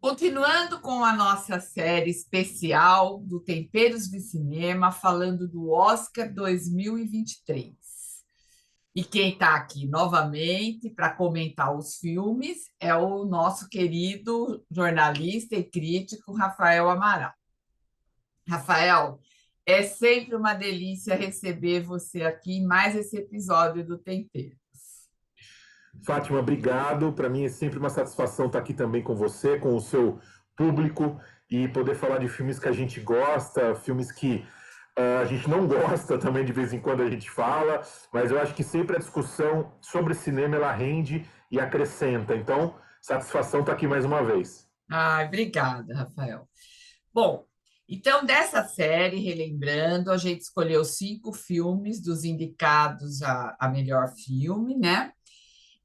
Continuando com a nossa série especial do Temperos de Cinema, falando do Oscar 2023. E quem está aqui novamente para comentar os filmes é o nosso querido jornalista e crítico Rafael Amaral. Rafael, é sempre uma delícia receber você aqui em mais esse episódio do Temperos. Fátima, obrigado. Para mim é sempre uma satisfação estar aqui também com você, com o seu público e poder falar de filmes que a gente gosta, filmes que a gente não gosta também de vez em quando a gente fala, mas eu acho que sempre a discussão sobre cinema ela rende e acrescenta. Então, satisfação estar aqui mais uma vez. Obrigada, Rafael. Bom, então dessa série, relembrando, a gente escolheu 5 filmes dos indicados a melhor filme, né?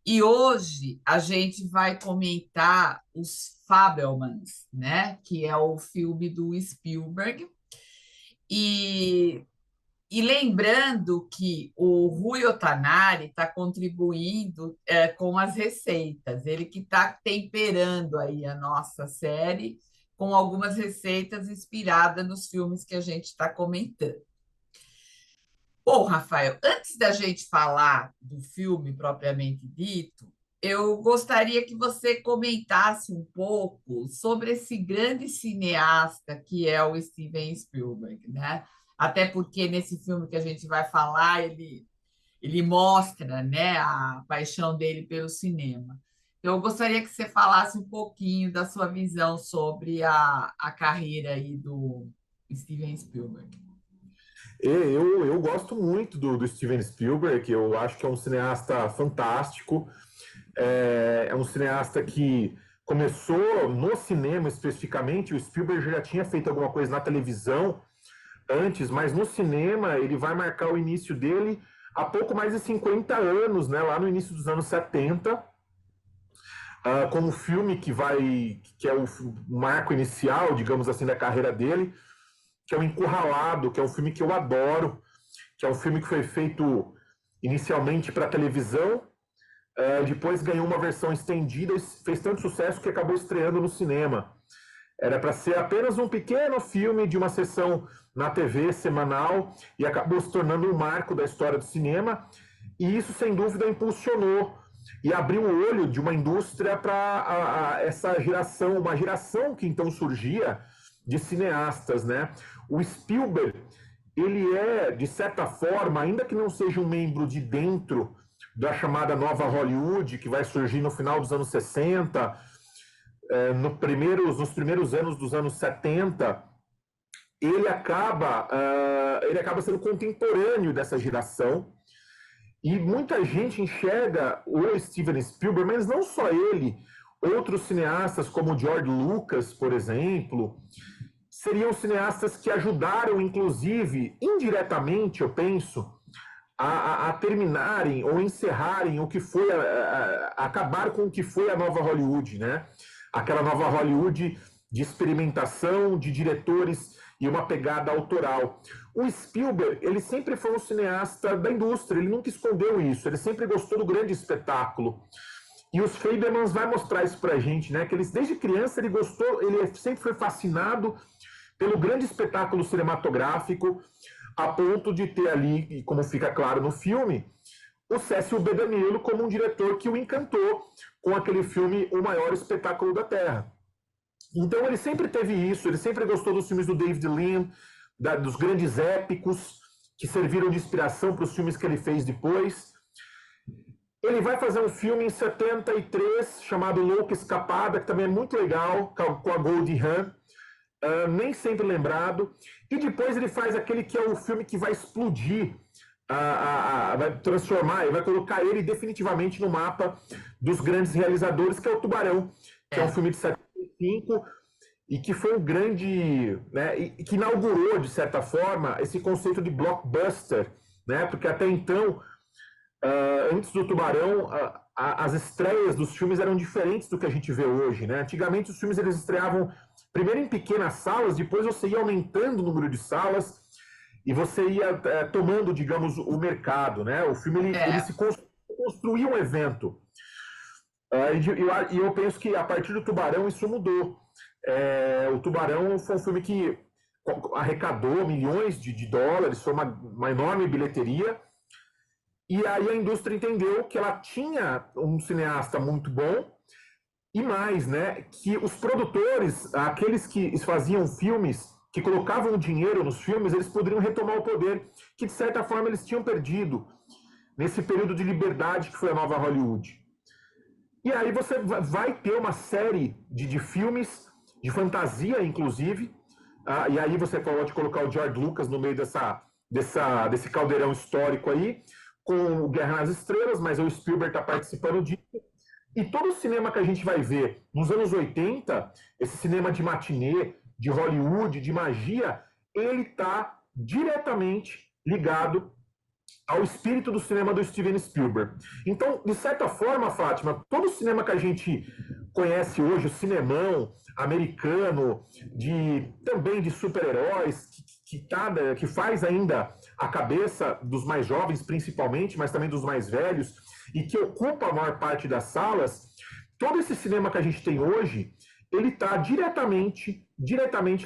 E hoje a gente vai comentar os Fabelmans, né? Que é o filme do Spielberg. E, e lembrando que o Rui Otanari está contribuindo com as receitas, ele que está temperando aí a nossa série com algumas receitas inspiradas nos filmes que a gente está comentando. Bom, Rafael, antes da gente falar do filme propriamente dito, eu gostaria que você comentasse um pouco sobre esse grande cineasta que é o Steven Spielberg, né? Até porque nesse filme que a gente vai falar, ele mostra, né, a paixão dele pelo cinema. Então, eu gostaria que você falasse um pouquinho da sua visão sobre a carreira aí do Steven Spielberg. Eu gosto muito do Steven Spielberg, eu acho que é um cineasta fantástico. É um cineasta que começou no cinema especificamente. O Spielberg já tinha feito alguma coisa na televisão antes, mas no cinema ele vai marcar o início dele há pouco mais de 50 anos, né, lá no início dos anos 70, com um filme que é o marco inicial, digamos assim, da carreira dele, que é o Encurralado, que é um filme que eu adoro, que é um filme que foi feito inicialmente para televisão. Depois ganhou uma versão estendida e fez tanto sucesso que acabou estreando no cinema. Era para ser apenas um pequeno filme de uma sessão na TV semanal e acabou se tornando um marco da história do cinema. E isso, sem dúvida, impulsionou e abriu o olho de uma indústria para essa geração, uma geração que então surgia de cineastas, né? O Spielberg, ele é, de certa forma, ainda que não seja um membro de dentro da chamada nova Hollywood, que vai surgir no final dos anos 60, nos primeiros anos dos anos 70, ele acaba sendo contemporâneo dessa geração. E muita gente enxerga o Steven Spielberg, mas não só ele, outros cineastas como George Lucas, por exemplo, seriam cineastas que ajudaram, inclusive, indiretamente, eu penso, a terminarem ou encerrarem o que foi, acabar com o que foi a nova Hollywood, né? Aquela nova Hollywood de experimentação, de diretores e uma pegada autoral. O Spielberg, ele sempre foi um cineasta da indústria, ele nunca escondeu isso, ele sempre gostou do grande espetáculo. E os Fabelmans vai mostrar isso pra gente, né? Que ele, desde criança ele gostou, ele sempre foi fascinado pelo grande espetáculo cinematográfico, a ponto de ter ali, como fica claro no filme, o Cecil B. DeMille como um diretor que o encantou com aquele filme O Maior Espetáculo da Terra. Então ele sempre teve isso, ele sempre gostou dos filmes do David Lean, dos grandes épicos que serviram de inspiração para os filmes que ele fez depois. Ele vai fazer um filme em 73 chamado Louca Escapada, que também é muito legal, com a Goldie Hawn, nem sempre lembrado. E depois ele faz aquele que é o filme que vai explodir, vai transformar, vai colocar ele definitivamente no mapa dos grandes realizadores, que é o Tubarão, que é um filme de 75 e que foi um grande, né, e que inaugurou, de certa forma, esse conceito de blockbuster, né, porque até então, antes do Tubarão, as estreias dos filmes eram diferentes do que a gente vê hoje, né? Antigamente os filmes eles estreavam primeiro em pequenas salas, depois você ia aumentando o número de salas e você ia tomando, digamos, o mercado, né? O filme ele se construía um evento. E eu penso que a partir do Tubarão isso mudou. O Tubarão foi um filme que arrecadou milhões de dólares, foi uma enorme bilheteria. E aí a indústria entendeu que ela tinha um cineasta muito bom e mais, né, que os produtores, aqueles que faziam filmes, que colocavam dinheiro nos filmes, eles poderiam retomar o poder que de certa forma eles tinham perdido nesse período de liberdade que foi a nova Hollywood. E aí você vai ter uma série de filmes, de fantasia, inclusive, e aí você pode colocar o George Lucas no meio desse caldeirão histórico aí, com o Guerra nas Estrelas, mas o Spielberg está participando disso. E todo o cinema que a gente vai ver nos anos 80, esse cinema de matinê, de Hollywood, de magia, ele está diretamente ligado ao espírito do cinema do Steven Spielberg. Então, de certa forma, Fátima, todo o cinema que a gente conhece hoje, o cinemão americano, também de super-heróis, que faz ainda a cabeça dos mais jovens, principalmente, mas também dos mais velhos, e que ocupa a maior parte das salas, todo esse cinema que a gente tem hoje, ele está diretamente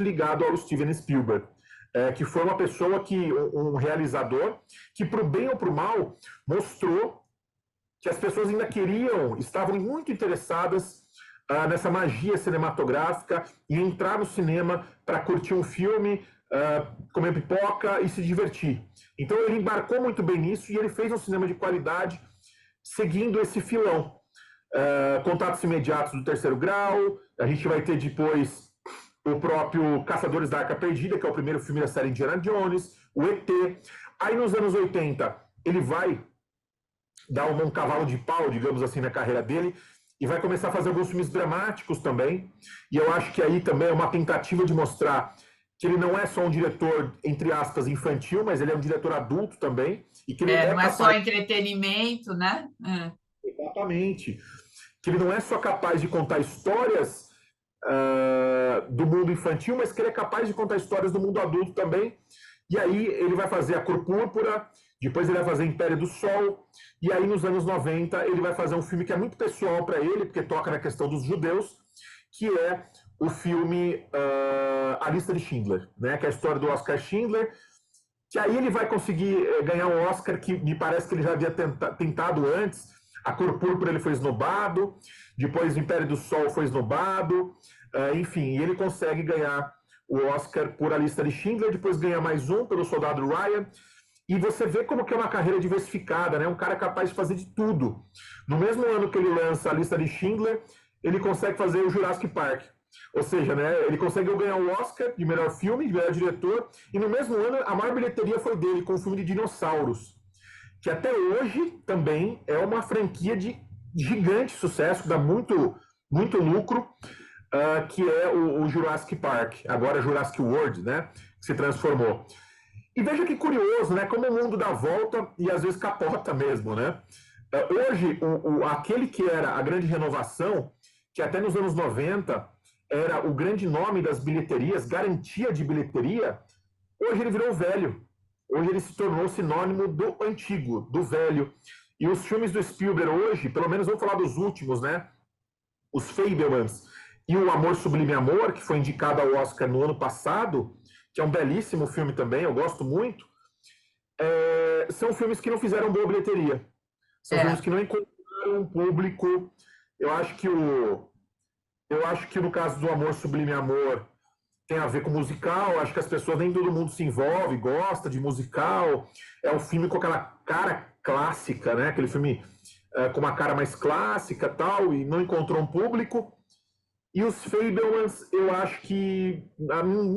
ligado ao Steven Spielberg. Que foi uma pessoa um realizador, que para o bem ou para o mal, mostrou que as pessoas ainda estavam muito interessadas nessa magia cinematográfica e entrar no cinema para curtir um filme, comer pipoca e se divertir. Então ele embarcou muito bem nisso e ele fez um cinema de qualidade seguindo esse filão. Contatos Imediatos do Terceiro Grau, a gente vai ter depois o próprio Caçadores da Arca Perdida, que é o primeiro filme da série Indiana Jones, o ET. Aí nos anos 80, ele vai dar um cavalo de pau, digamos assim, na carreira dele, e vai começar a fazer alguns filmes dramáticos também. E eu acho que aí também é uma tentativa de mostrar que ele não é só um diretor, entre aspas, infantil, mas ele é um diretor adulto também. E que ele não é só entretenimento, né? Exatamente. Que ele não é só capaz de contar histórias do mundo infantil, mas que ele é capaz de contar histórias do mundo adulto também. E aí ele vai fazer A Cor Púrpura, depois ele vai fazer Império do Sol, e aí nos anos 90 ele vai fazer um filme que é muito pessoal para ele, porque toca na questão dos judeus, que é o filme A Lista de Schindler, né? Que é a história do Oscar Schindler, que aí ele vai conseguir ganhar um Oscar que me parece que ele já havia tentado antes. A Cor Púrpura ele foi esnobado, depois o Império do Sol foi esnobado, enfim, e ele consegue ganhar o Oscar por A Lista de Schindler, depois ganha mais um pelo Soldado Ryan, e você vê como que é uma carreira diversificada, né? Um cara capaz de fazer de tudo. No mesmo ano que ele lança A Lista de Schindler, ele consegue fazer o Jurassic Park. Ou seja, né, ele conseguiu ganhar o Oscar de melhor filme, de melhor diretor, e no mesmo ano a maior bilheteria foi dele, com o filme de dinossauros, que até hoje também é uma franquia de gigante sucesso, que dá muito, muito lucro, que é o Jurassic Park, agora Jurassic World, né, que se transformou. E veja que curioso, né, como o mundo dá volta e às vezes capota mesmo, né? Hoje, aquele que era a grande renovação, que até nos anos 90 era o grande nome das bilheterias, garantia de bilheteria, hoje ele virou velho. Hoje ele se tornou sinônimo do antigo, do velho. E os filmes do Spielberg hoje, pelo menos vamos falar dos últimos, né? Os Fabelmans e o Amor Sublime Amor, que foi indicado ao Oscar no ano passado, que é um belíssimo filme também, eu gosto muito, são filmes que não fizeram boa bilheteria. São filmes que não encontraram um público. Eu acho que no caso do Amor Sublime Amor tem a ver com musical. Acho que as pessoas, nem todo mundo se envolve, gosta de musical. É um filme com aquela cara clássica, né? Aquele filme com uma cara mais clássica tal, e não encontrou um público. E os Fabelmans, eu acho que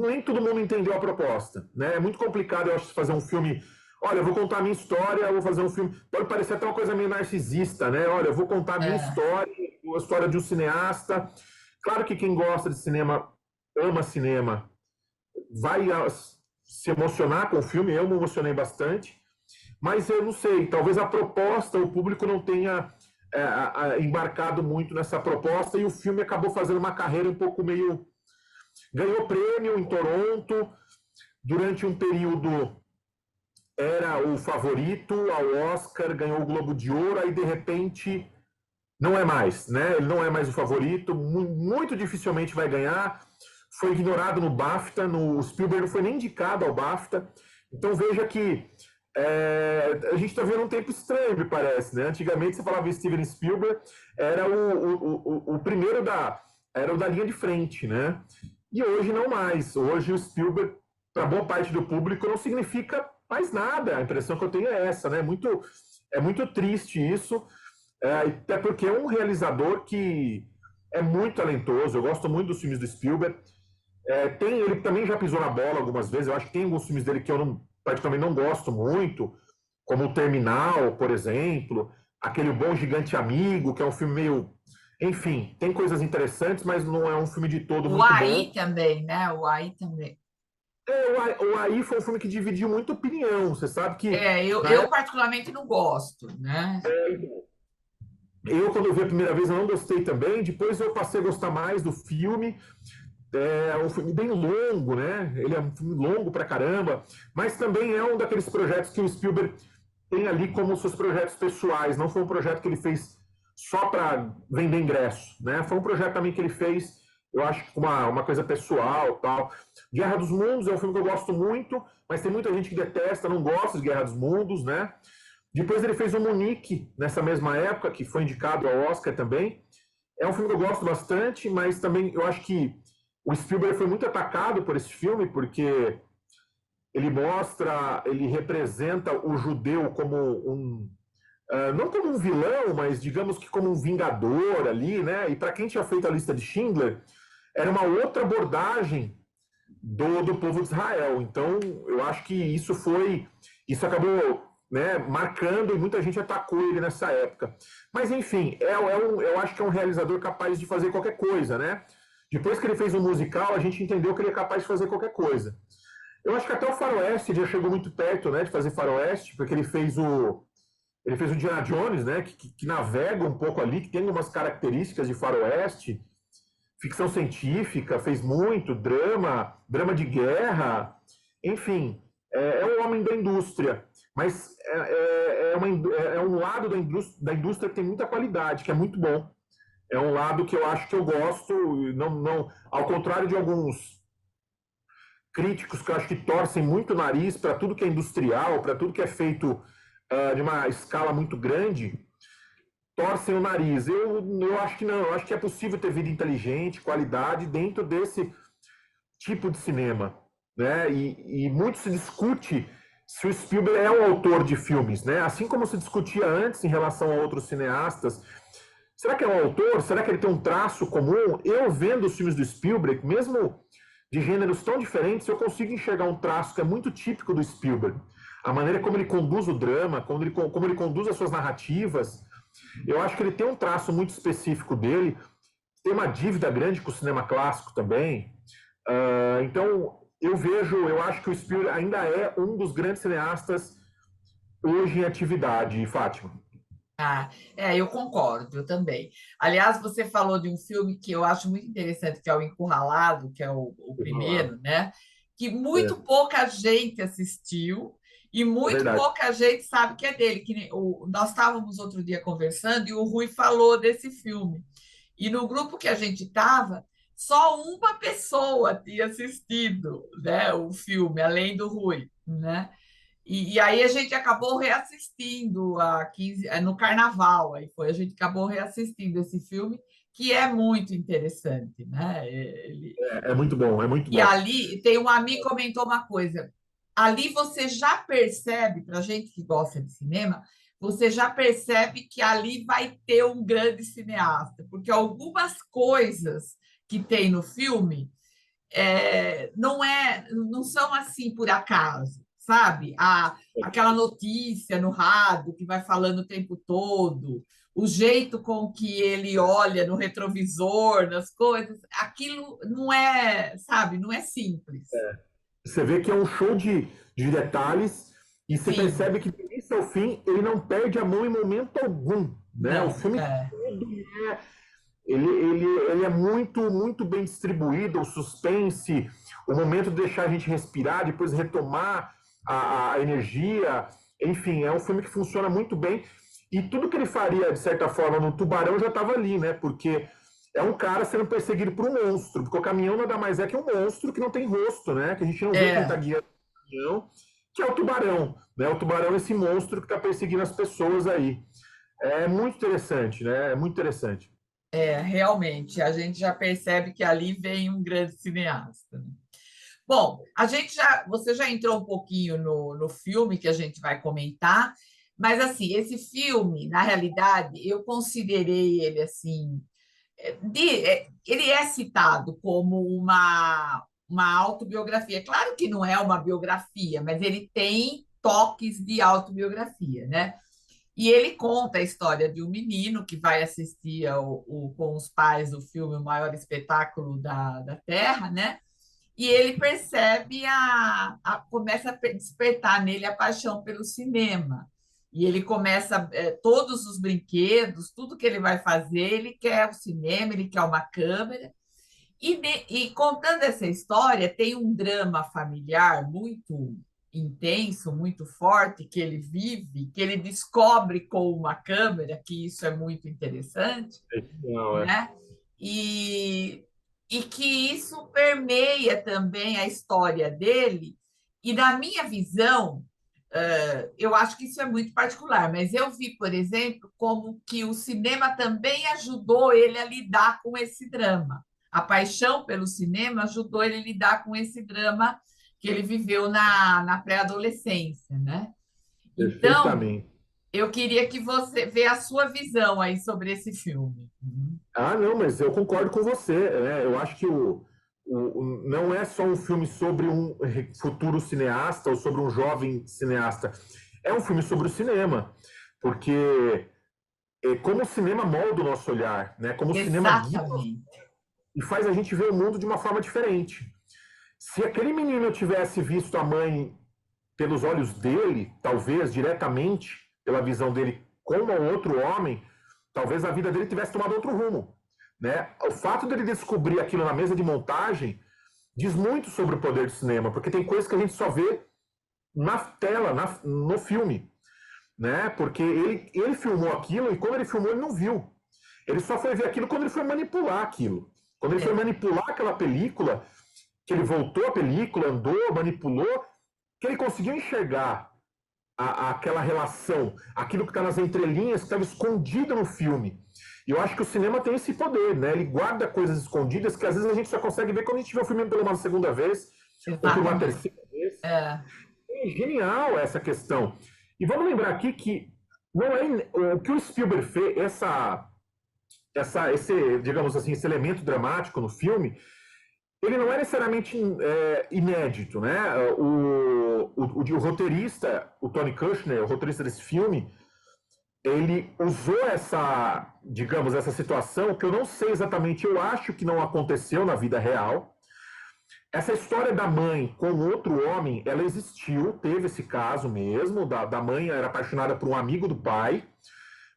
nem todo mundo entendeu a proposta, né? É muito complicado, eu acho, fazer um filme. Olha, eu vou contar a minha história, eu vou fazer um filme. Pode parecer até uma coisa meio narcisista, né? Olha, eu vou contar a minha história, a história de um cineasta. Claro que quem gosta de cinema, ama cinema, vai se emocionar com o filme. Eu me emocionei bastante. Mas eu não sei, talvez a proposta, o público não tenha embarcado muito nessa proposta, e o filme acabou fazendo uma carreira um pouco meio. Ganhou prêmio em Toronto, durante um período era o favorito ao Oscar, ganhou o Globo de Ouro, aí de repente não é mais, né? Ele não é mais o favorito, muito dificilmente vai ganhar. Foi ignorado no BAFTA, o Spielberg não foi nem indicado ao BAFTA. Então veja que a gente está vendo um tempo estranho, me parece, né? Antigamente você falava Steven Spielberg, era o primeiro era o da linha de frente, né? E hoje não mais. Hoje o Spielberg, para boa parte do público, não significa mais nada. A impressão que eu tenho é essa, né? É muito triste isso, até porque é um realizador que é muito talentoso. Eu gosto muito dos filmes do Spielberg. Ele também já pisou na bola algumas vezes. Eu acho que tem alguns filmes dele que eu particularmente não gosto muito, como o Terminal, por exemplo, aquele O Bom Gigante Amigo, que é um filme meio... Enfim, tem coisas interessantes, mas não é um filme de todo O muito AI bom. também, né? O AI também. O AI foi um filme que dividiu muita opinião. Você sabe que, na Eu época, particularmente não gosto, né? quando eu vi a primeira vez, eu não gostei também. Depois eu passei a gostar mais do filme. É um filme bem longo, né? Ele é um filme longo pra caramba, mas também é um daqueles projetos que o Spielberg tem ali como seus projetos pessoais. Não foi um projeto que ele fez só para vender ingresso, né? Foi um projeto também que ele fez, eu acho que com uma coisa pessoal, tal. Guerra dos Mundos é um filme que eu gosto muito, mas tem muita gente que detesta, não gosta de Guerra dos Mundos, né? Depois ele fez o Munique nessa mesma época, que foi indicado ao Oscar também. É um filme que eu gosto bastante, mas também eu acho que o Spielberg foi muito atacado por esse filme, porque ele representa o judeu como não como um vilão, mas digamos que como um vingador ali, né? E para quem tinha feito a lista de Schindler, era uma outra abordagem do povo de Israel. Então, eu acho que isso acabou, né, marcando e muita gente atacou ele nessa época. Mas, enfim, eu acho que é um realizador capaz de fazer qualquer coisa, né? Depois que ele fez o musical, a gente entendeu que ele é capaz de fazer qualquer coisa. Eu acho que até o Faroeste já chegou muito perto, né, de fazer Faroeste, porque ele fez o Indiana Jones, né, que navega um pouco ali, que tem algumas características de Faroeste, ficção científica, fez muito, drama de guerra, enfim, é um homem da indústria, mas é um lado da indústria que tem muita qualidade, que é muito bom. É um lado que eu acho que eu gosto, ao contrário de alguns críticos que eu acho que torcem muito o nariz para tudo que é industrial, para tudo que é feito de uma escala muito grande, torcem o nariz. Eu acho que não, eu acho que é possível ter vida inteligente, qualidade dentro desse tipo de cinema, né? E muito se discute se o Spielberg é um autor de filmes, né? Assim como se discutia antes em relação a outros cineastas. Será que é um autor? Será que ele tem um traço comum? Eu vendo os filmes do Spielberg, mesmo de gêneros tão diferentes, eu consigo enxergar um traço que é muito típico do Spielberg. A maneira como ele conduz o drama, como ele conduz as suas narrativas, eu acho que ele tem um traço muito específico dele, tem uma dívida grande com o cinema clássico também. Então, eu acho que o Spielberg ainda é um dos grandes cineastas hoje em atividade, Fátima. Ah, eu concordo, eu também. Aliás, você falou de um filme que eu acho muito interessante, que é o Encurralado, que é o Lá. primeiro, né? Que muito É, pouca gente assistiu e é muito verdade. pouca gente sabe que é dele. Nós estávamos outro dia conversando e o Rui falou desse filme. E no grupo que a gente estava, só uma pessoa tinha assistido, né, o filme, além do Rui, né? E aí a gente acabou reassistindo no Carnaval, aí foi, a gente acabou reassistindo esse filme, que é muito interessante, né? É muito bom, é muito E bom. ali tem um amigo que comentou uma coisa. Ali você já percebe, para gente que gosta de cinema, você já percebe que ali vai ter um grande cineasta, porque algumas coisas que tem no filme não são assim por acaso, sabe? Aquela notícia no rádio que vai falando o tempo todo, o jeito com que ele olha no retrovisor, nas coisas, aquilo não é, sabe, não é simples. Você vê que é um show de detalhes e você Sim, percebe que do início ao fim ele não perde a mão em momento algum, né? O não, filme ele é muito bem distribuído, o suspense, o momento de deixar a gente respirar, depois retomar a energia, enfim, é um filme que funciona muito bem. E tudo que ele faria, de certa forma, no Tubarão já estava ali, né? Porque é um cara sendo perseguido por um monstro, porque o caminhão nada mais é que um monstro que não tem rosto, né? Que a gente não vê quem está É, guiando o caminhão, que é o tubarão, né? O tubarão é esse monstro que está perseguindo as pessoas aí. É muito interessante, né? É muito interessante. realmente, a gente já percebe que ali vem um grande cineasta, né? Bom, você já entrou um pouquinho no filme que a gente vai comentar, mas assim, esse filme, na realidade, eu considerei ele assim, ele é citado como uma autobiografia. Claro que não é uma biografia, mas ele tem toques de autobiografia, né? E ele conta a história de um menino que vai assistir com os pais o filme O Maior Espetáculo da Terra, né? E ele percebe começa a despertar nele a paixão pelo cinema. E ele começa, todos os brinquedos, tudo que ele vai fazer, ele quer o cinema, ele quer uma câmera. E contando essa história, tem um drama familiar muito intenso, muito forte, que ele vive, que ele descobre com uma câmera, que isso é muito interessante, Não, é. né? E, e que isso permeia também a história dele. E na minha visão, eu acho que isso é muito particular, mas eu vi, por exemplo, como que o cinema também ajudou ele a lidar com esse drama. A paixão pelo cinema ajudou ele a lidar com esse drama que ele viveu na pré-adolescência, né? Então, Perfeitamente. eu queria que você vê a sua visão aí sobre esse filme. Uhum. Ah, não, mas eu concordo com você, né? Eu acho que não é só um filme sobre um futuro cineasta ou sobre um jovem cineasta. É um filme sobre o cinema, porque como o cinema molda o nosso olhar, né? Como o cinema guia Exatamente. e faz a gente ver o mundo de uma forma diferente. Se aquele menino tivesse visto a mãe pelos olhos dele, talvez diretamente pela visão dele como outro homem, talvez a vida dele tivesse tomado outro rumo, né? O fato dele descobrir aquilo na mesa de montagem diz muito sobre o poder do cinema, porque tem coisas que a gente só vê na tela, no filme, né? Porque ele filmou aquilo e quando ele filmou ele não viu. Ele só foi ver aquilo quando ele foi manipular aquilo. Quando ele foi É, manipular aquela película, que ele voltou a película, andou, manipulou, que ele conseguiu enxergar aquela relação, aquilo que está nas entrelinhas, que estava escondido no filme. E eu acho que o cinema tem esse poder, né? Ele guarda coisas escondidas que às vezes a gente só consegue ver quando a gente vê o filme pela uma segunda vez ou por uma exatamente. terceira vez. É, É genial essa questão. E vamos lembrar aqui que não é o que o Spielberg fez, esse, digamos assim, esse elemento dramático no filme, ele não é necessariamente inédito, né? O roteirista, o Tony Kushner, o roteirista desse filme, ele usou essa, digamos, essa situação que eu não sei exatamente, eu acho que não aconteceu na vida real. Essa história da mãe com outro homem, ela existiu, teve esse caso mesmo, da mãe era apaixonada por um amigo do pai,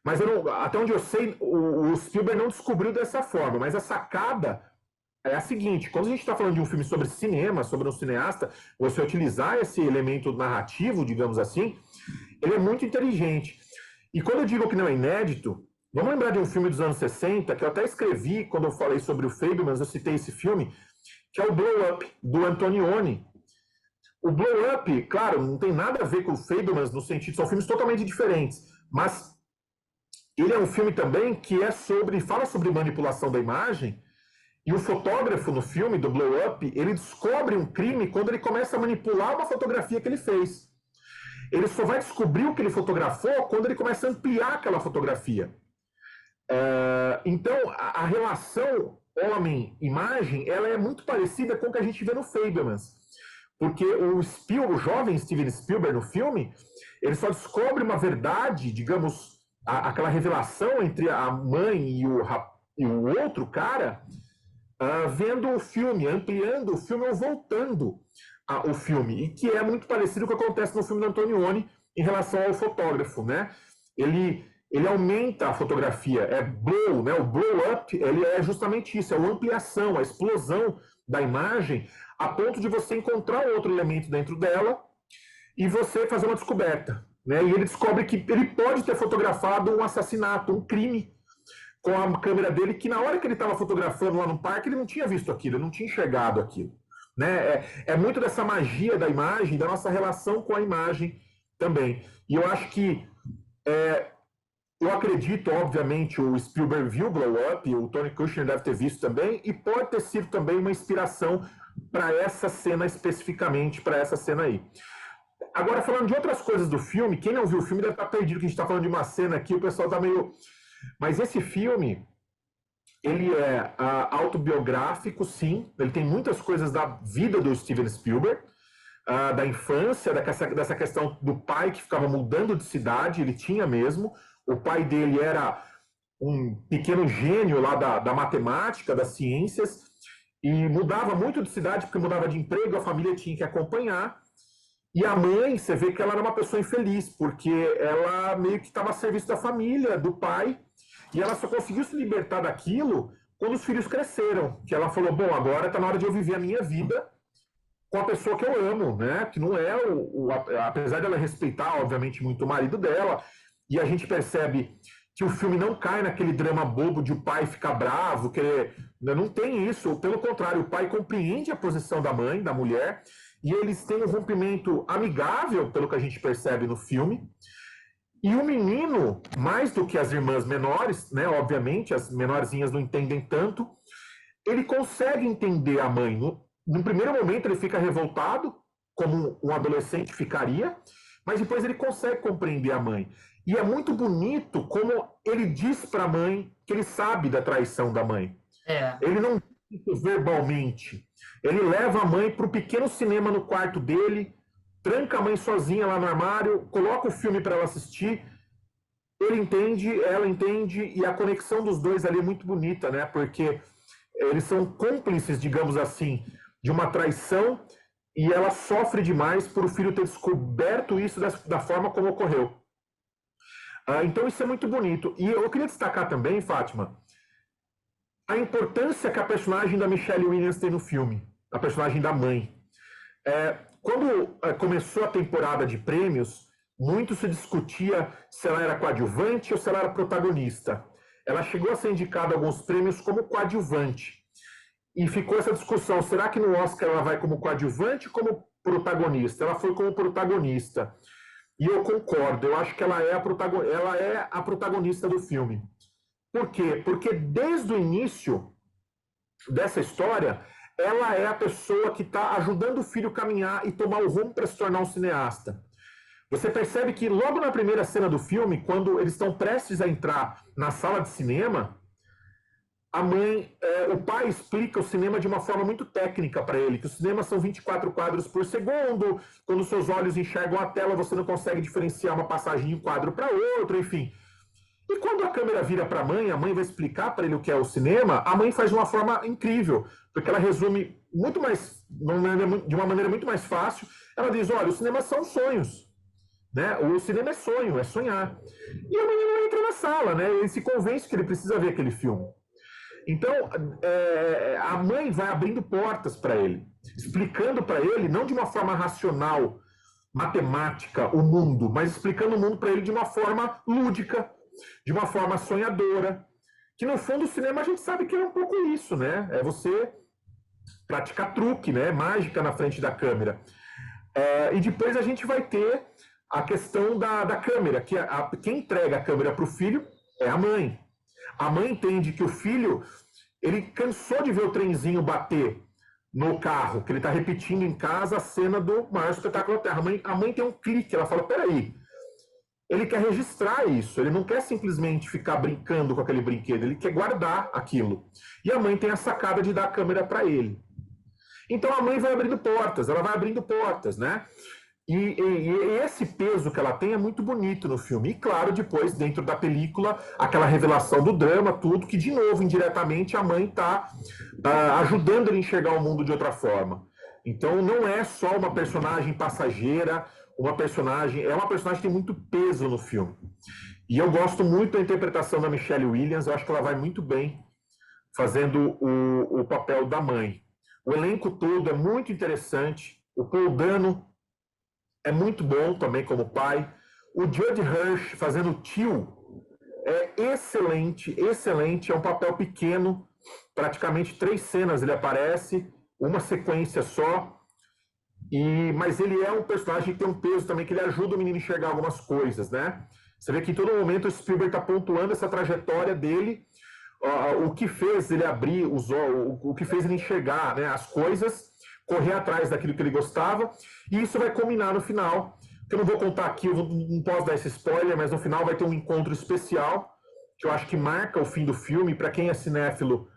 mas até onde eu sei, o Spielberg não descobriu dessa forma, mas a sacada é a seguinte: quando a gente está falando de um filme sobre cinema, sobre um cineasta, você utilizar esse elemento narrativo, digamos assim, ele é muito inteligente. E quando eu digo que não é inédito, vamos lembrar de um filme dos anos 60, que eu até escrevi quando eu falei sobre o Fabelmans, eu citei esse filme, que é o Blow Up, do Antonioni. O Blow Up, claro, não tem nada a ver com o Fabelmans no sentido, são filmes totalmente diferentes, mas ele é um filme também que fala sobre manipulação da imagem. E o fotógrafo no filme do Blow Up, ele descobre um crime quando ele começa a manipular uma fotografia que ele fez. Ele só vai descobrir o que ele fotografou quando ele começa a ampliar aquela fotografia. Então, a relação homem-imagem, ela é muito parecida com o que a gente vê no Fabelmans. Porque o jovem Steven Spielberg no filme, ele só descobre uma verdade, digamos, aquela revelação entre a mãe e o outro cara, vendo o filme, ampliando o filme ou voltando o filme. E que é muito parecido com o que acontece no filme do Antonioni em relação ao fotógrafo, né? Ele aumenta a fotografia, é blow, né? O blow up, ele é justamente isso, é a ampliação, a explosão da imagem, a ponto de você encontrar outro elemento dentro dela e você fazer uma descoberta. né? E ele descobre que ele pode ter fotografado um assassinato, um crime, com a câmera dele, que na hora que ele estava fotografando lá no parque, ele não tinha visto aquilo, ele não tinha enxergado aquilo. Né? É muito dessa magia da imagem, da nossa relação com a imagem também. E eu acho que eu acredito, obviamente, o Spielberg viu Blow Up, o Tony Kushner deve ter visto também, e pode ter sido também uma inspiração para essa cena especificamente, para essa cena aí. Agora, falando de outras coisas do filme, quem não viu o filme deve estar perdido, que a gente está falando de uma cena aqui, o pessoal está meio... Mas esse filme, ele é autobiográfico, sim, ele tem muitas coisas da vida do Steven Spielberg, da infância, dessa questão do pai que ficava mudando de cidade, ele tinha mesmo. O pai dele era um pequeno gênio lá da matemática, das ciências, e mudava muito de cidade porque mudava de emprego, a família tinha que acompanhar. E a mãe, você vê que ela era uma pessoa infeliz, porque ela meio que estava a serviço da família, do pai, e ela só conseguiu se libertar daquilo quando os filhos cresceram. Que ela falou, bom, agora está na hora de eu viver a minha vida com a pessoa que eu amo, né? Que não é apesar dela respeitar, obviamente, muito o marido dela, e a gente percebe que o filme não cai naquele drama bobo de o pai ficar bravo, que não tem isso, pelo contrário, o pai compreende a posição da mãe, da mulher, e eles têm um rompimento amigável, pelo que a gente percebe no filme. E o menino, mais do que as irmãs menores, né? Obviamente, as menorzinhas não entendem tanto, ele consegue entender a mãe. No primeiro momento ele fica revoltado, como um adolescente ficaria, mas depois ele consegue compreender a mãe. E é muito bonito como ele diz para a mãe que ele sabe da traição da mãe. Ele não diz isso verbalmente. Ele leva a mãe para o pequeno cinema no quarto dele, tranca a mãe sozinha lá no armário, coloca o filme para ela assistir. Ele entende, ela entende, e a conexão dos dois ali é muito bonita, né? Porque eles são cúmplices, digamos assim, de uma traição, e ela sofre demais por o filho ter descoberto isso da forma como ocorreu. Então isso é muito bonito. E eu queria destacar também, Fátima, a importância que a personagem da Michelle Williams tem no filme, a personagem da mãe. Quando começou a temporada de prêmios, muito se discutia se ela era coadjuvante ou se ela era protagonista. Ela chegou a ser indicada a alguns prêmios como coadjuvante. E ficou essa discussão, será que no Oscar ela vai como coadjuvante ou como protagonista? Ela foi como protagonista. E eu concordo, eu acho que ela é a protagonista do filme. Por quê? Porque desde o início dessa história, ela é a pessoa que está ajudando o filho a caminhar e tomar o rumo para se tornar um cineasta. Você percebe que logo na primeira cena do filme, quando eles estão prestes a entrar na sala de cinema, o pai explica o cinema de uma forma muito técnica para ele, que os cinemas são 24 quadros por segundo, quando seus olhos enxergam a tela, você não consegue diferenciar uma passagem de um quadro para outro, enfim. E quando a câmera vira para a mãe vai explicar para ele o que é o cinema, a mãe faz de uma forma incrível, porque ela resume muito mais, de uma maneira muito mais fácil. Ela diz, olha, os cinemas são sonhos. Né? O cinema é sonho, é sonhar. E o menino entra na sala, né? Ele se convence que ele precisa ver aquele filme. Então, a mãe vai abrindo portas para ele, explicando para ele, não de uma forma racional, matemática, o mundo, mas explicando o mundo para ele de uma forma lúdica, de uma forma sonhadora, que no fundo o cinema a gente sabe que é um pouco isso, né? É você praticar truque, né? Mágica na frente da câmera. E depois a gente vai ter a questão da câmera, que quem entrega a câmera para o filho é a mãe. A mãe entende que o filho, ele cansou de ver o trenzinho bater no carro, que ele está repetindo em casa a cena do maior espetáculo da Terra. A mãe tem um clique, ela fala, peraí, ele quer registrar isso, ele não quer simplesmente ficar brincando com aquele brinquedo, ele quer guardar aquilo. E a mãe tem a sacada de dar a câmera para ele. Então a mãe vai abrindo portas, ela vai abrindo portas, né? E esse peso que ela tem é muito bonito no filme. E claro, depois, dentro da película, aquela revelação do drama, tudo, que de novo, indiretamente, a mãe está ajudando ele a enxergar o mundo de outra forma. Então não é só uma personagem passageira, é uma personagem que tem muito peso no filme. E eu gosto muito da interpretação da Michelle Williams, eu acho que ela vai muito bem fazendo o papel da mãe. O elenco todo é muito interessante, o Paul Dano é muito bom também como pai. O Judd Hirsch fazendo o tio é excelente, excelente. É um papel pequeno, praticamente 3 cenas ele aparece, uma sequência só. Mas ele é um personagem que tem um peso também, que ele ajuda o menino a enxergar algumas coisas, né? Você vê que em todo momento o Spielberg está pontuando essa trajetória dele, o que fez ele abrir os olhos, o que fez ele enxergar, né, as coisas, correr atrás daquilo que ele gostava, e isso vai culminar no final, que eu não vou contar aqui, eu não posso dar esse spoiler, mas no final vai ter um encontro especial, que eu acho que marca o fim do filme. Para quem é cinéfilo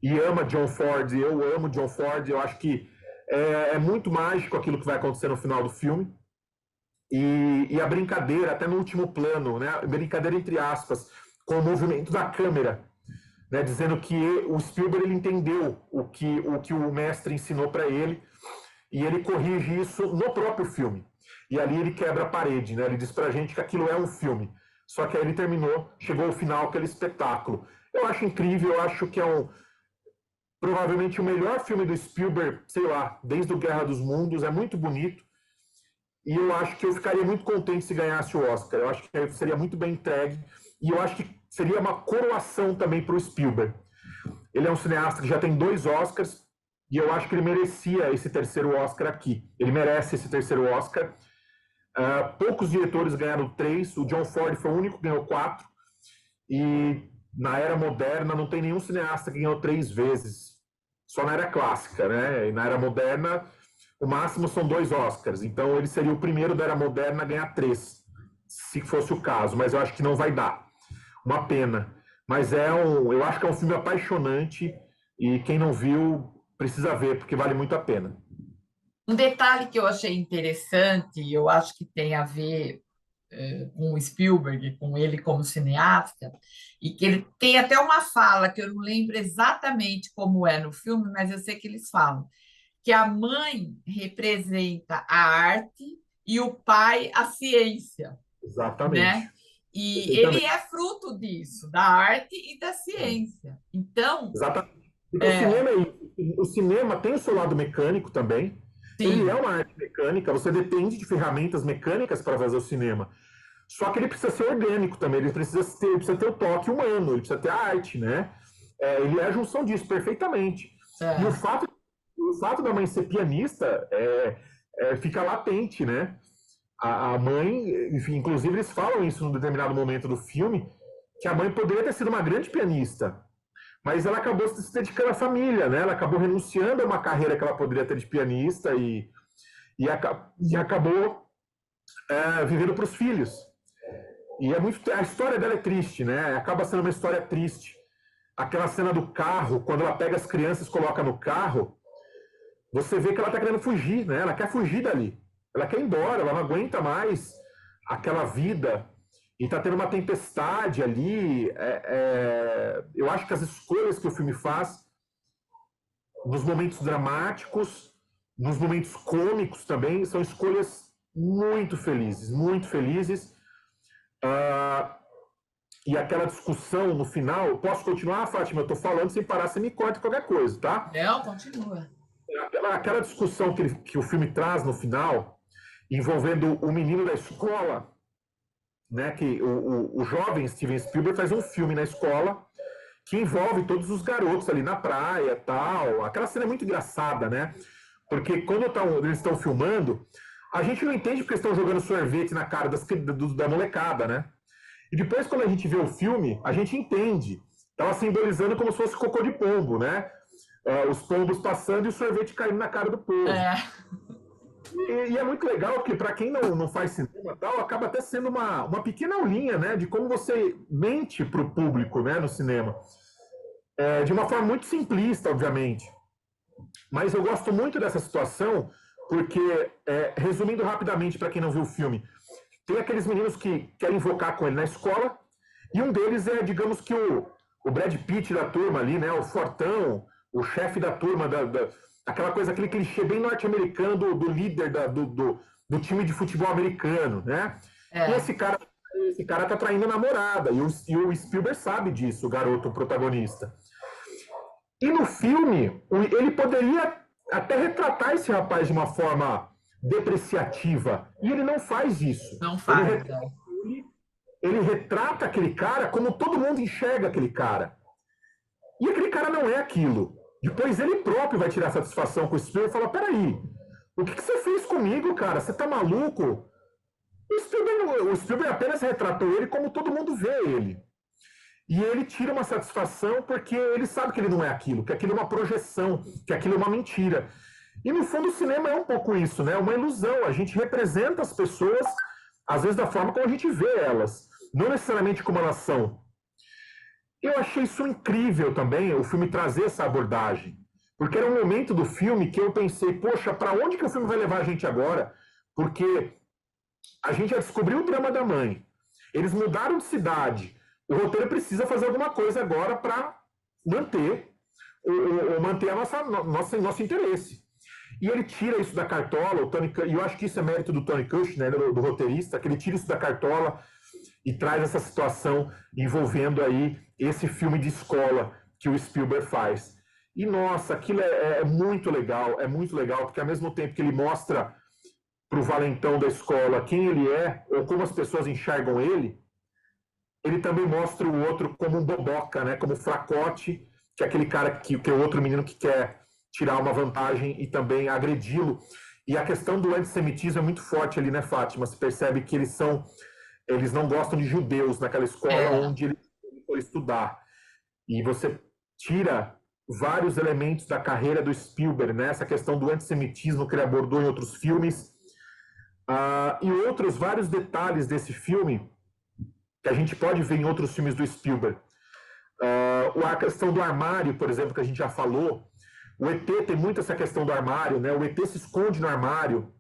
e ama John Ford, eu amo John Ford, eu acho que é muito mágico aquilo que vai acontecer no final do filme. E a brincadeira, até no último plano, né? Brincadeira entre aspas, com o movimento da câmera, né? Dizendo que o Spielberg ele entendeu o que o mestre ensinou para ele, e ele corrige isso no próprio filme. E ali ele quebra a parede, né? Ele diz pra gente que aquilo é um filme. Só que aí ele chegou ao final, aquele espetáculo. Eu acho incrível, eu acho que é provavelmente o melhor filme do Spielberg, sei lá, desde o Guerra dos Mundos, é muito bonito. E eu acho que eu ficaria muito contente se ganhasse o Oscar. Eu acho que seria muito bem entregue. E eu acho que seria uma coroação também para o Spielberg. Ele é um cineasta que já tem 2 Oscars, e eu acho que ele merecia esse terceiro Oscar aqui. Ele merece esse terceiro Oscar. Poucos diretores ganharam 3. O John Ford foi o único que ganhou 4. E na era moderna não tem nenhum cineasta que ganhou 3 vezes. Só na era clássica, né? E na era moderna, o máximo são 2 Oscars. Então ele seria o primeiro da era moderna a ganhar 3, se fosse o caso. Mas eu acho que não vai dar. Uma pena. Mas eu acho que é um filme apaixonante, e quem não viu precisa ver, porque vale muito a pena. Um detalhe que eu achei interessante, e eu acho que tem a ver com o Spielberg, com ele como cineasta, e que ele tem até uma fala que eu não lembro exatamente como é no filme, mas eu sei que eles falam que a mãe representa a arte e o pai a ciência, Exatamente. né? E ele Perfeitamente. é fruto disso, da arte e da ciência. Então, Exatamente. Porque o é, cinema é isso. O cinema tem o seu lado mecânico também. Ele é sim, uma arte mecânica, você depende de ferramentas mecânicas para fazer o cinema. Só que ele precisa ser orgânico também, ele precisa ter o toque humano, ele precisa ter a arte, né? Ele é a junção disso perfeitamente. E o é, fato da mãe ser pianista fica latente, né? A mãe, enfim, inclusive eles falam isso num determinado momento do filme, que a mãe poderia ter sido uma grande pianista, mas ela acabou se dedicando à família, né? Ela acabou renunciando a uma carreira que ela poderia ter de pianista, e acabou vivendo para os filhos. A história dela é triste, né? Acaba sendo uma história triste. Aquela cena do carro, quando ela pega as crianças e coloca no carro, você vê que ela está querendo fugir, né? Ela quer fugir dali. Ela quer ir embora, ela não aguenta mais aquela vida. E está tendo uma tempestade ali. Eu acho que as escolhas que o filme faz, nos momentos dramáticos, nos momentos cômicos também, são escolhas muito felizes, muito felizes. Ah, e aquela discussão no final, posso continuar, Fátima? Eu estou falando sem parar, você me corta qualquer coisa, tá? não, continua. Aquela discussão que o filme traz no final, envolvendo o menino da escola, né? Que o jovem Steven Spielberg faz um filme na escola que envolve todos os garotos ali na praia, tal. Aquela cena é muito engraçada, né? Porque quando eles estão filmando, a gente não entende porque estão jogando sorvete na cara da molecada, né? E depois, quando a gente vê o filme, a gente entende. Estava simbolizando como se fosse cocô de pombo, né? Os pombos passando e o sorvete caindo na cara do povo. É, E é muito legal porque, para quem não faz cinema tal, acaba até sendo uma pequena aulinha, né? De como você mente para o público, né? No cinema. De uma forma muito simplista, obviamente. Mas eu gosto muito dessa situação porque, resumindo rapidamente para quem não viu o filme, tem aqueles meninos que querem invocar com ele na escola, e um deles é, digamos que o Brad Pitt da turma ali, né? O fortão, o chefe da turma, aquela coisa, aquele clichê bem norte-americano do líder do time de futebol americano, né? E é. esse cara tá traindo a namorada, e o Spielberg sabe disso, o garoto, o protagonista. E no filme, ele poderia até retratar esse rapaz de uma forma depreciativa. E ele não faz isso. Não faz, Ele retrata aquele cara como todo mundo enxerga aquele cara. E aquele cara não é aquilo. Depois ele próprio vai tirar satisfação com o Spielberg e falar, peraí, o que você fez comigo, cara? Você tá maluco? O Spielberg apenas retratou ele como todo mundo vê ele. E ele tira uma satisfação porque ele sabe que ele não é aquilo, que aquilo é uma projeção, que aquilo é uma mentira. E no fundo o cinema é um pouco isso, né? Uma ilusão. A gente representa as pessoas, às vezes da forma como a gente vê elas, não necessariamente como elas são. Eu achei isso incrível também, o filme trazer essa abordagem. Porque era um momento do filme que eu pensei, poxa, para onde que o filme vai levar a gente agora? Porque a gente já descobriu o drama da mãe. Eles mudaram de cidade. O roteiro precisa fazer alguma coisa agora para manter nosso interesse. E ele tira isso da cartola, e eu acho que isso é mérito do Tony Kushner, né, do roteirista, que ele tira isso da cartola e traz essa situação envolvendo aí esse filme de escola que o Spielberg faz. E, nossa, aquilo é muito legal, porque ao mesmo tempo que ele mostra para o valentão da escola quem ele é, ou como as pessoas enxergam ele também mostra o outro como um boboca, né? Como fracote, que é aquele cara que é o outro menino que quer tirar uma vantagem e também agredi-lo. E a questão do antissemitismo é muito forte ali, né, Fátima? Você percebe que eles não gostam de judeus naquela escola onde ele foi estudar. E você tira vários elementos da carreira do Spielberg, né? Essa questão do antissemitismo que ele abordou em outros filmes. E outros vários detalhes desse filme que a gente pode ver em outros filmes do Spielberg. A questão do armário, por exemplo, que a gente já falou. O ET tem muito essa questão do armário, né? O ET se esconde no armário,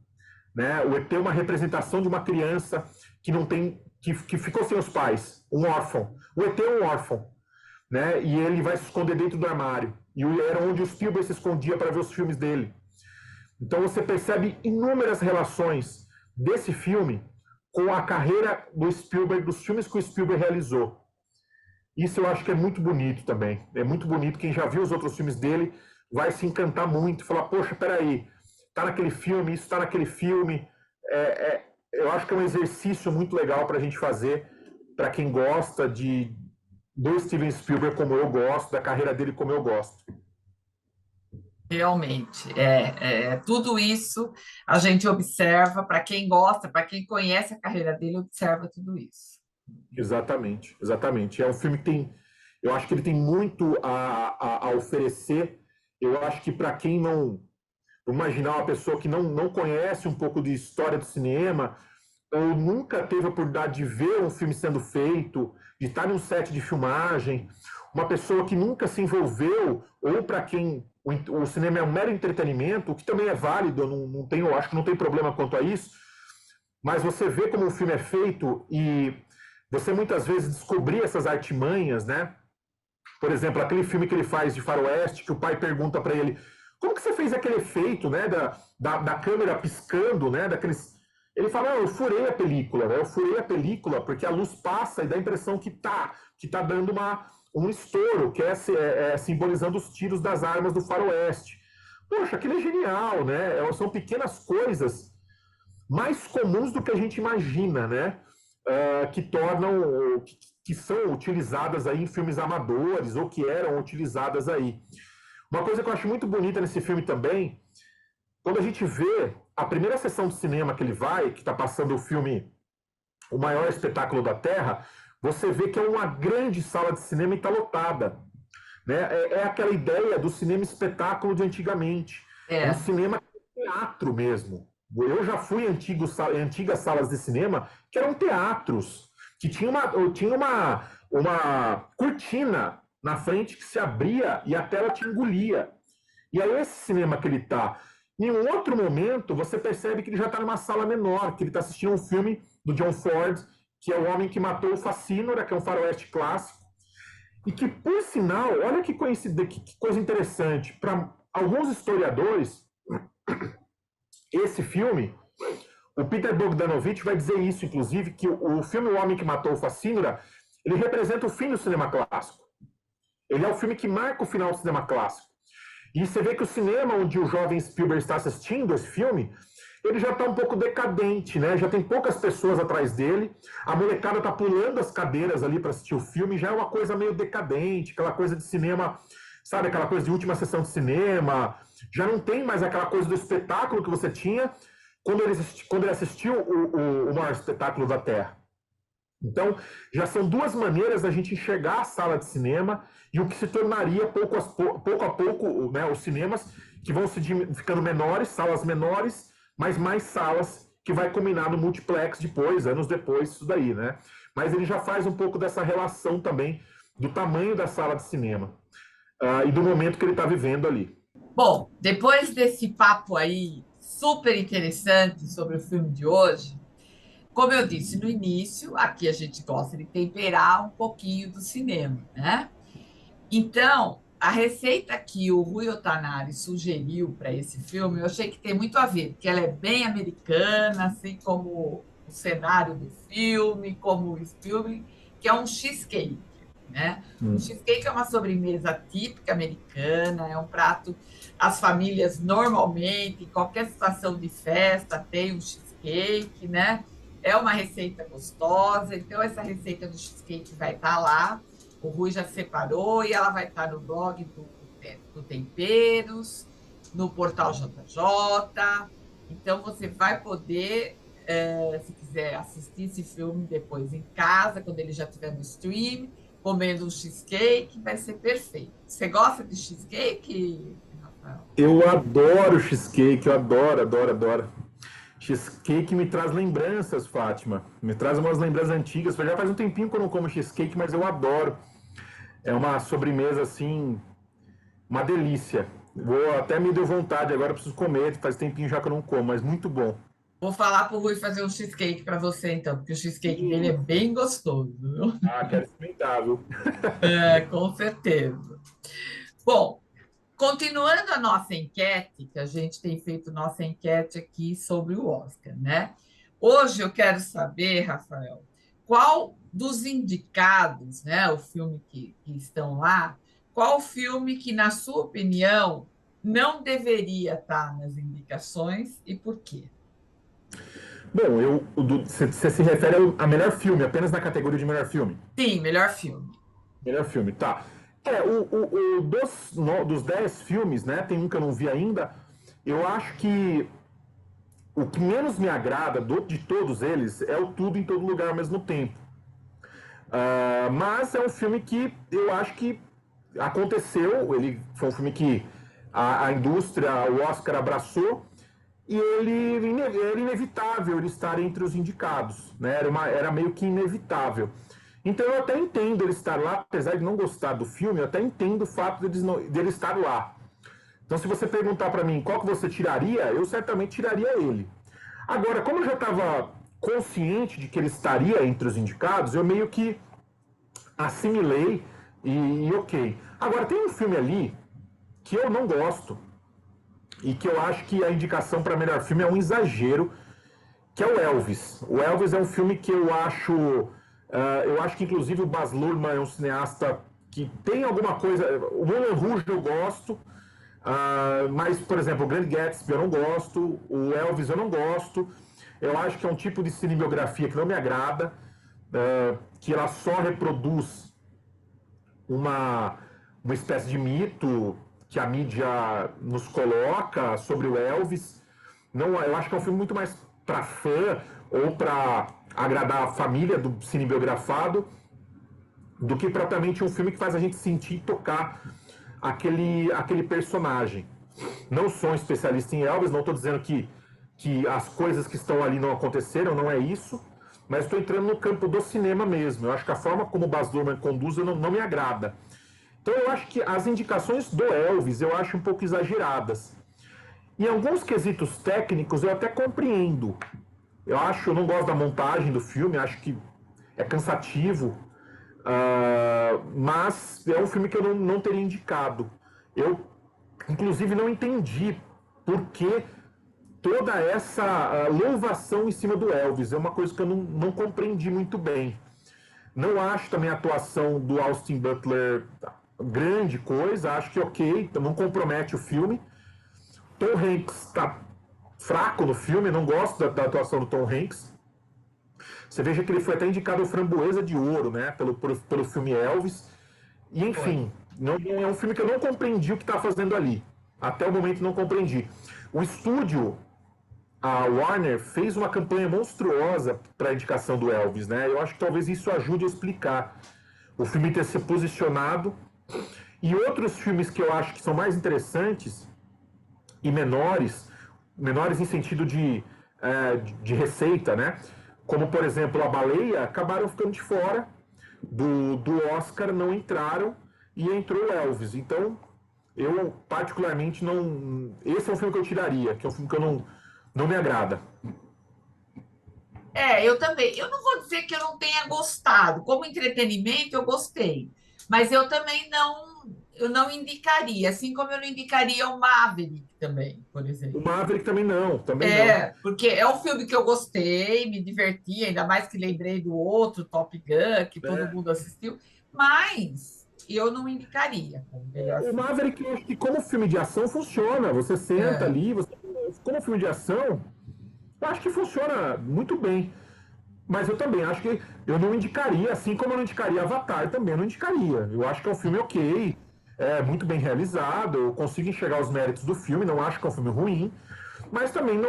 né? O ET é uma representação de uma criança que não tem, que ficou sem os pais, um órfão. O ET é um órfão, né? E ele vai se esconder dentro do armário. E era onde o Spielberg se escondia para ver os filmes dele. Então você percebe inúmeras relações desse filme com a carreira do Spielberg, dos filmes que o Spielberg realizou. Isso eu acho que é muito bonito também. É muito bonito. Quem já viu os outros filmes dele vai se encantar muito, falar, poxa, peraí, tá naquele filme, isso tá naquele filme. Eu acho que é um exercício muito legal para a gente fazer, para quem gosta do Steven Spielberg como eu gosto, da carreira dele como eu gosto. Realmente, tudo isso a gente observa, para quem gosta, para quem conhece a carreira dele, observa tudo isso. Exatamente, exatamente. É um filme que eu acho que ele tem muito a oferecer. Eu acho que para quem não imaginar uma pessoa que não conhece um pouco de história do cinema, ou nunca teve a oportunidade de ver um filme sendo feito, de estar num set de filmagem, uma pessoa que nunca se envolveu, ou para quem o cinema é um mero entretenimento, o que também é válido, eu acho que não tem problema quanto a isso, mas você vê como o filme é feito e você muitas vezes descobrir essas artimanhas, né? Por exemplo, aquele filme que ele faz de faroeste, que o pai pergunta para ele, como que você fez aquele efeito, né, da câmera piscando, né, daqueles... Ele fala, eu furei a película, né? Eu furei a película porque a luz passa e dá a impressão que tá dando um estouro, que é simbolizando os tiros das armas do faroeste. Poxa, aquilo é genial, né? São pequenas coisas mais comuns do que a gente imagina, né? Que são utilizadas aí em filmes amadores ou que eram utilizadas aí. Uma coisa que eu acho muito bonita nesse filme também, quando a gente vê a primeira sessão de cinema que ele vai, que está passando o filme O Maior Espetáculo da Terra, você vê que é uma grande sala de cinema e está lotada. Né? É aquela ideia do cinema espetáculo de antigamente. É um cinema teatro mesmo. Eu já fui em antigas salas de cinema que eram teatros, que tinha uma cortina na frente que se abria e a tela te engolia. E aí esse cinema que ele está, em um outro momento, você percebe que ele já está numa sala menor, que ele está assistindo um filme do John Ford, que é o homem que matou o Facínora, que é um faroeste clássico, e que, por sinal, olha que coisa interessante, para alguns historiadores, esse filme, o Peter Bogdanovich vai dizer isso, inclusive, que o filme O Homem que Matou o Facínora, ele representa o fim do cinema clássico. Ele é o filme que marca o final do cinema clássico. E você vê que o cinema onde o jovem Spielberg está assistindo esse filme, ele já está um pouco decadente, né? Já tem poucas pessoas atrás dele, a molecada tá pulando as cadeiras ali para assistir o filme, já é uma coisa meio decadente, aquela coisa de cinema, sabe? Aquela coisa de última sessão de cinema, já não tem mais aquela coisa do espetáculo que você tinha quando ele assistiu o maior espetáculo da Terra. Então, já são duas maneiras da gente enxergar a sala de cinema e o que se tornaria, pouco a pouco, né, os cinemas que vão se ficando menores, salas menores, mas mais salas que vai culminar no multiplex depois, anos depois, isso daí, né? Mas ele já faz um pouco dessa relação também do tamanho da sala de cinema e do momento que ele está vivendo ali. Bom, depois desse papo aí super interessante sobre o filme de hoje, como eu disse no início, aqui a gente gosta de temperar um pouquinho do cinema, né? Então, a receita que o Rui Otanari sugeriu para esse filme, eu achei que tem muito a ver, porque ela é bem americana, assim como o cenário do filme, como o filme, que é um cheesecake, né? O cheesecake é uma sobremesa típica americana, é um prato, as famílias normalmente, em qualquer situação de festa, tem um cheesecake, né? É uma receita gostosa, então essa receita do cheesecake vai estar lá. O Rui já separou e ela vai estar no blog do Temperos, no portal JJ. Então você vai poder, se quiser, assistir esse filme depois em casa, quando ele já estiver no stream, comendo um cheesecake, vai ser perfeito. Você gosta de cheesecake, Rafael? Eu adoro cheesecake, eu adoro, adoro, adoro. Cheesecake me traz lembranças, Fátima. Me traz umas lembranças antigas. Já faz um tempinho que eu não como cheesecake, mas eu adoro. É uma sobremesa, assim, uma delícia. Até me deu vontade, agora eu preciso comer. Faz tempinho já que eu não como, mas muito bom. Vou falar para o Rui fazer um cheesecake para você, então, porque o cheesecake dele é bem gostoso, viu? Quero experimentar, viu? É, com certeza. Bom, continuando a nossa enquete, que a gente tem feito nossa enquete aqui sobre o Oscar, né? Hoje eu quero saber, Rafael, qual dos indicados, né, o filme que estão lá, qual filme que, na sua opinião, não deveria estar nas indicações e por quê? Bom, você se refere a melhor filme, apenas na categoria de melhor filme? Sim, melhor filme. Melhor filme, tá. Dos 10 filmes, né? Tem um que eu não vi ainda. Eu acho que o que menos me agrada de todos eles é o Tudo em Todo Lugar ao Mesmo Tempo. Mas é um filme que eu acho que aconteceu. Ele foi um filme que a indústria, o Oscar abraçou. E era inevitável ele estar entre os indicados, né? Era meio que inevitável. Então eu até entendo ele estar lá, apesar de não gostar do filme, eu até entendo o fato dele estar lá. Então se você perguntar para mim qual que você tiraria, eu certamente tiraria ele. Agora, como eu já estava consciente de que ele estaria entre os indicados, eu meio que assimilei e ok. Agora, tem um filme ali que eu não gosto, e que eu acho que a indicação para melhor filme é um exagero, que é o Elvis. O Elvis é um filme que eu acho que inclusive o Baz Luhrmann é um cineasta que tem alguma coisa. O Moulin Rouge eu gosto, mas, por exemplo, o Grande Gatsby eu não gosto, o Elvis eu não gosto. Eu acho que é um tipo de cinebiografia que não me agrada, que ela só reproduz uma espécie de mito que a mídia nos coloca sobre o Elvis. Não, eu acho que é um filme muito mais para fã ou para agradar a família do cinebiografado do que propriamente um filme que faz a gente sentir e tocar aquele personagem. Não sou um especialista em Elvis, não estou dizendo que as coisas que estão ali não aconteceram, não é isso, mas estou entrando no campo do cinema mesmo. Eu acho que a forma como o Baz Luhrmann conduz não me agrada. Então eu acho que as indicações do Elvis eu acho um pouco exageradas. Em alguns quesitos técnicos eu até compreendo. Eu não gosto da montagem do filme, acho que é cansativo, mas é um filme que eu não teria indicado. Eu, inclusive, não entendi por que toda essa louvação em cima do Elvis. É uma coisa que eu não compreendi muito bem. Não acho também a atuação do Austin Butler grande coisa, acho que ok, não compromete o filme. Tom Hanks está fraco no filme, não gosto da atuação do Tom Hanks. Você veja que ele foi até indicado ao Framboesa de Ouro, né, pelo filme Elvis. E, Foi. enfim, não é um filme que eu não compreendi o que está fazendo ali. Até o momento não compreendi. O estúdio, a Warner, fez uma campanha monstruosa para a indicação do Elvis, né? Eu acho que talvez isso ajude a explicar o filme ter se posicionado. E outros filmes que eu acho que são mais interessantes e menores em sentido de receita, né? Como, por exemplo, A Baleia, acabaram ficando de fora do Oscar, não entraram, e entrou o Elvis. Então, eu particularmente não... Esse é um filme que eu tiraria, que é um filme que não me agrada. Eu também. Eu não vou dizer que eu não tenha gostado. Como entretenimento, eu gostei. Mas eu não indicaria, assim como eu não indicaria o Maverick também, por O exemplo. Maverick também não, também não. Porque é um filme que eu gostei, me diverti, ainda mais que lembrei do outro, Top Gun, que todo É, mundo assistiu, mas eu não indicaria como melhor o filme. Maverick, eu acho que como filme de ação funciona. Você senta É, ali, como filme de ação, eu acho que funciona muito bem. Mas eu também acho que eu não indicaria, assim como eu não indicaria Avatar, também eu não indicaria. Eu acho que é um filme ok, é muito bem realizado, eu consigo enxergar os méritos do filme, não acho que é um filme ruim, mas também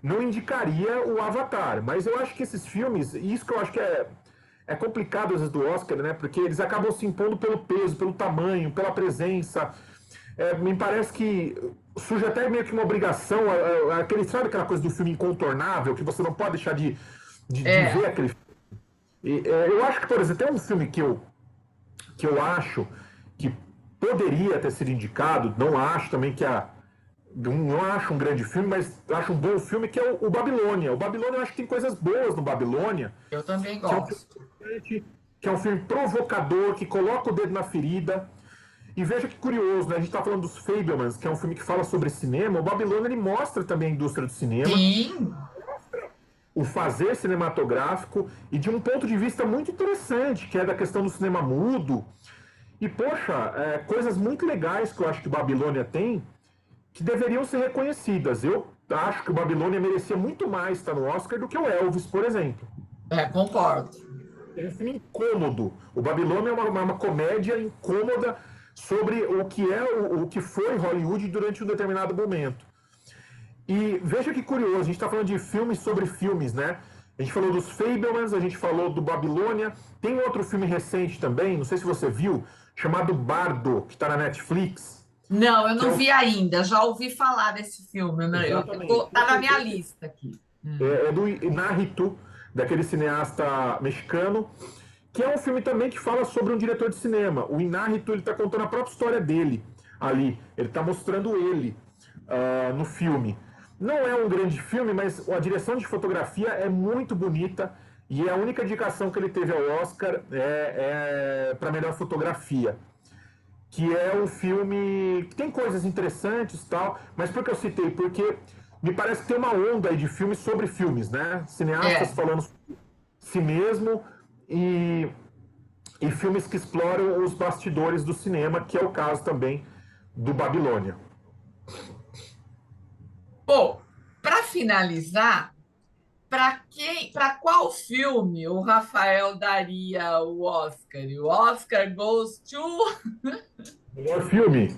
não indicaria o Avatar. Mas eu acho que esses filmes, e isso que eu acho que é complicado às vezes do Oscar, né? Porque eles acabam se impondo pelo peso, pelo tamanho, pela presença. Me parece que surge até meio que uma obrigação, sabe aquela coisa do filme incontornável, que você não pode deixar de ver é, aquele filme. Eu acho que, por exemplo, tem um filme que eu acho que poderia ter sido indicado, não acho também não acho um grande filme, mas acho um bom filme, que é o Babilônia. O Babilônia, eu acho que tem coisas boas no Babilônia, eu também que é um filme gosto. interessante, que é um filme provocador, que coloca o dedo na ferida. E veja que curioso, né? A gente está falando dos Fabelmans, que é um filme que fala sobre cinema. O Babilônia, ele mostra também a indústria do cinema, Sim, o fazer cinematográfico, e de um ponto de vista muito interessante, que é da questão do cinema mudo. E, poxa, coisas muito legais que eu acho que o Babilônia tem, que deveriam ser reconhecidas. Eu acho que o Babilônia merecia muito mais estar no Oscar do que o Elvis, por exemplo. concordo. É um filme incômodo. O Babilônia é uma comédia incômoda sobre o que o que foi Hollywood durante um determinado momento. E veja que curioso, a gente está falando de filmes sobre filmes, né? A gente falou dos Fabelmans, a gente falou do Babilônia. Tem outro filme recente também, não sei se você viu, chamado Bardo, que está na Netflix, Não, eu que é não o... vi ainda, já ouvi falar desse filme, Exatamente. tá na minha lista aqui. É do Inárritu, daquele cineasta mexicano, que é um filme também que fala sobre um diretor de cinema. O Inárritu, ele está contando a própria história dele ali. Ele está mostrando ele no filme. Não é um grande filme, mas a direção de fotografia é muito bonita e a única indicação que ele teve ao Oscar é para melhor fotografia, que é um filme que tem coisas interessantes e tal, mas por que eu citei? Porque me parece que tem uma onda aí de filmes sobre filmes, né? Cineastas É. falando sobre si mesmo e, e filmes que exploram os bastidores do cinema, que é o caso também do Babilônia. Bom, para finalizar, para qual filme o Rafael daria o Oscar? O Oscar goes to. Melhor filme,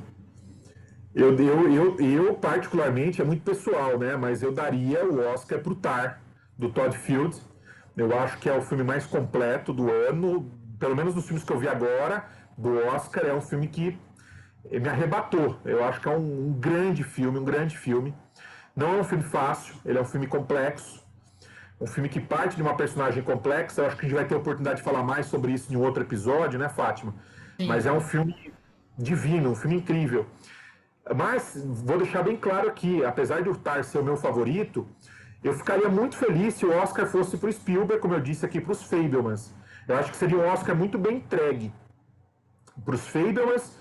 eu particularmente, é muito pessoal, né? Mas eu daria o Oscar pro Tar, do Todd Field. Eu acho que é o filme mais completo do ano, pelo menos dos filmes que eu vi agora, do Oscar. É um filme que me arrebatou. Eu acho que é um grande filme, um grande filme. Não é um filme fácil, ele é um filme complexo. Um filme que parte de uma personagem complexa. Eu acho que a gente vai ter a oportunidade de falar mais sobre isso em outro episódio, né, Fátima? Mas é Sim. um filme divino, um filme incrível. Mas vou deixar bem claro aqui, apesar de o Tar ser o meu favorito, eu ficaria muito feliz se o Oscar fosse para o Spielberg, como eu disse aqui, para os Fabelmans. Eu acho que seria um Oscar muito bem entregue para os Fabelmans.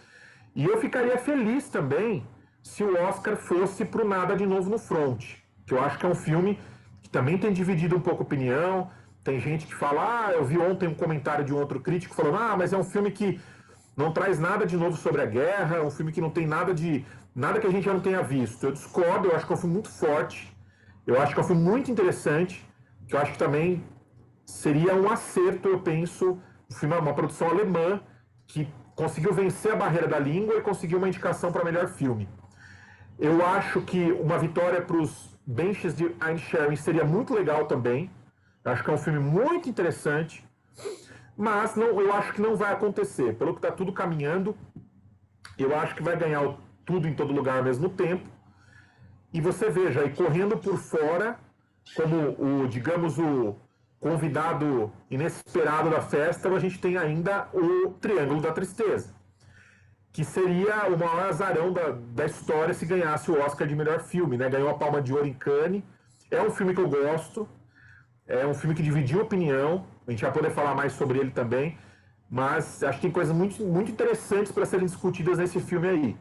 E eu ficaria feliz também se o Oscar fosse para o Nada de Novo no Front, que eu acho que é um filme que também tem dividido um pouco a opinião. Tem gente que fala, eu vi ontem um comentário de um outro crítico falando, mas é um filme que não traz nada de novo sobre a guerra, é um filme que não tem nada nada que a gente já não tenha visto. Eu discordo, eu acho que é um filme muito forte, eu acho que é um filme muito interessante, que eu acho que também seria um acerto, eu penso, um filme, uma produção alemã que conseguiu vencer a barreira da língua e conseguiu uma indicação para melhor filme. Eu acho que uma vitória para os Banshees de Inisherin seria muito legal também. Eu acho que é um filme muito interessante, mas não, eu acho que não vai acontecer. Pelo que está tudo caminhando, eu acho que vai ganhar o Tudo em Todo Lugar ao mesmo tempo. E você veja, aí correndo por fora, como o, digamos, o convidado inesperado da festa, a gente tem ainda o Triângulo da Tristeza, que seria o maior azarão da história se ganhasse o Oscar de melhor filme, né? Ganhou a Palma de Ouro em Cannes. É um filme que eu gosto, é um filme que dividiu opinião, a gente vai poder falar mais sobre ele também, mas acho que tem coisas muito, muito interessantes para serem discutidas nesse filme aí.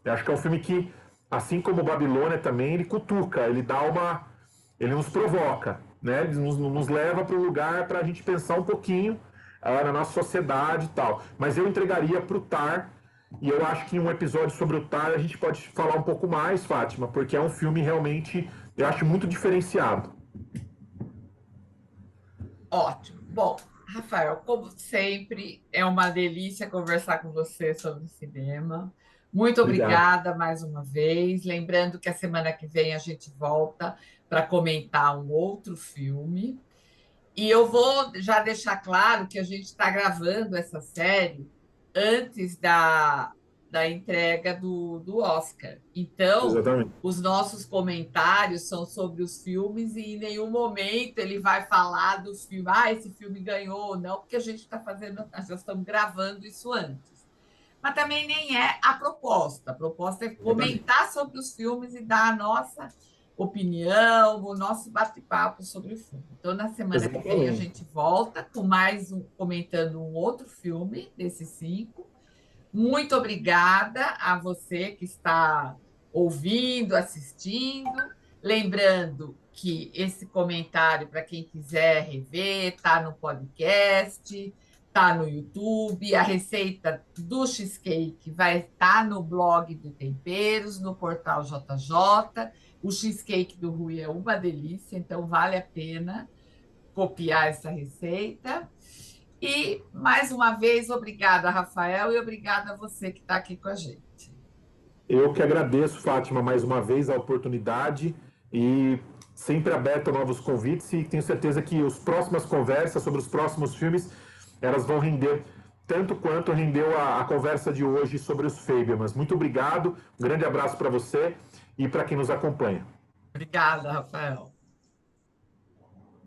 Eu acho que é um filme que, assim como Babilônia também, ele cutuca, ele dá uma... ele nos provoca, né? Ele nos leva para um lugar para a gente pensar um pouquinho na nossa sociedade e tal. Mas eu entregaria para o Tar, e eu acho que em um episódio sobre o Tar a gente pode falar um pouco mais, Fátima, porque é um filme realmente, eu acho, muito diferenciado. Ótimo. Bom, Rafael, como sempre, é uma delícia conversar com você sobre cinema. Muito Obrigado. obrigada mais uma vez. Lembrando que a semana que vem a gente volta para comentar um outro filme. E eu vou já deixar claro que a gente está gravando essa série antes da entrega do Oscar. Então, Exatamente. os nossos comentários são sobre os filmes e em nenhum momento ele vai falar do filme, esse filme ganhou ou não, porque a gente está fazendo, nós já estamos gravando isso antes. Mas também nem é a proposta. A proposta é Exatamente. comentar sobre os filmes e dar a nossa opinião, o nosso bate-papo sobre o filme. Então, na semana que vem, a Exatamente. gente volta com mais comentando um outro filme desses 5. Muito obrigada a você que está ouvindo, assistindo. Lembrando que esse comentário, para quem quiser rever, está no podcast, está no YouTube. A receita do cheesecake vai estar no blog do Temperos, no portal JJ. O cheesecake do Rui é uma delícia, então vale a pena copiar essa receita. E, mais uma vez, obrigada, Rafael, e obrigada a você que está aqui com a gente. Eu que agradeço, Fátima, mais uma vez a oportunidade e sempre aberto a novos convites e tenho certeza que as próximas conversas sobre os próximos filmes, elas vão render tanto quanto rendeu a conversa de hoje sobre os Fabelmans. Muito obrigado, um grande abraço para você e para quem nos acompanha. Obrigada, Rafael.